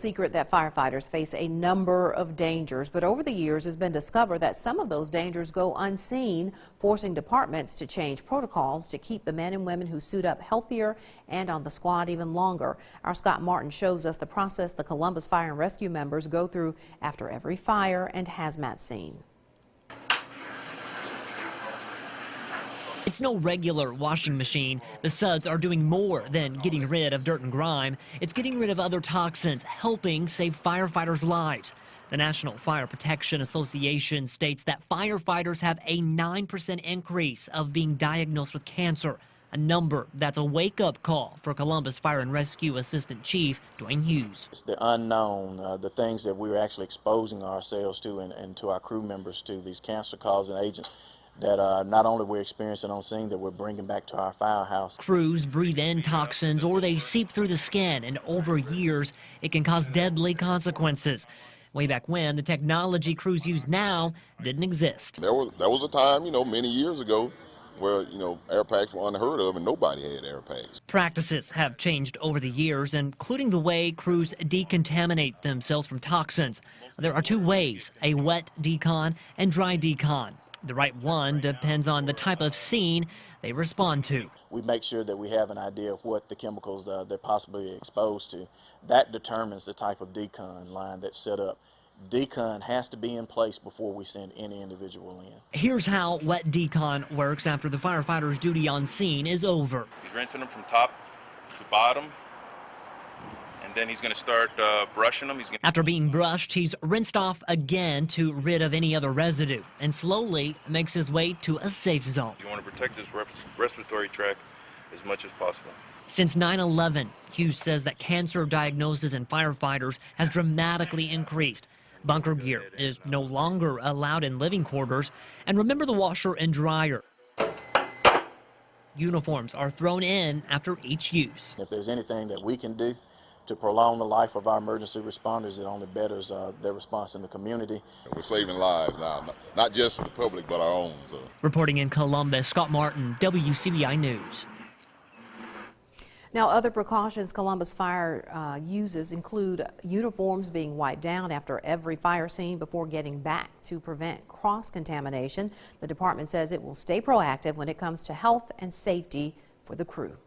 Secret that firefighters face a number of dangers, but over the years it's been discovered that some of those dangers go unseen, forcing departments to change protocols to keep the men and women who suit up healthier and on the squad even longer. Our Scott Martin shows us the process the Columbus Fire and Rescue members go through after every fire and hazmat scene. It's no regular washing machine. The suds are doing more than getting rid of dirt and grime. It's getting rid of other toxins, helping save firefighters' lives. The National Fire Protection Association states that firefighters have a 9% increase of being diagnosed with cancer, a number that's a wake-up call for Columbus Fire and Rescue Assistant Chief Dwayne Hughes. It's the unknown, the things that we're actually exposing ourselves to and to our crew members to, these cancer-causing agents that not only we're experiencing on scene, that we're bringing back to our firehouse. Crews breathe in toxins or they seep through the skin, and over years it can cause deadly consequences. Way back when, the technology crews use now didn't exist. There was a time, many years ago where, air packs were unheard of and nobody had air packs. Practices have changed over the years, including the way crews decontaminate themselves from toxins. There are two ways, a wet decon and dry decon. The right one depends on the type of scene they respond to. We make sure that we have an idea of what the chemicals they're possibly exposed to. That determines the type of decon line that's set up. Decon has to be in place before we send any individual in. Here's how wet decon works after the firefighter's duty on scene is over. He's rinsing them from top to bottom. And then he's going to start brushing them. After being brushed, he's rinsed off again to rid of any other residue and slowly makes his way to a safe zone. You want to protect this respiratory tract as much as possible. Since 9/11, Hughes says that cancer diagnosis in firefighters has dramatically increased. Bunker gear is no longer allowed in living quarters. And remember the washer and dryer. Uniforms are thrown in after each use. If there's anything that we can do to prolong the life of our emergency responders, it only betters their response in the community. We're saving lives now, not just the public, but our own. So. Reporting in Columbus, Scott Martin, WCBI News. Now, other precautions Columbus Fire uses include uniforms being wiped down after every fire scene before getting back to prevent cross-contamination. The department says it will stay proactive when it comes to health and safety for the crew.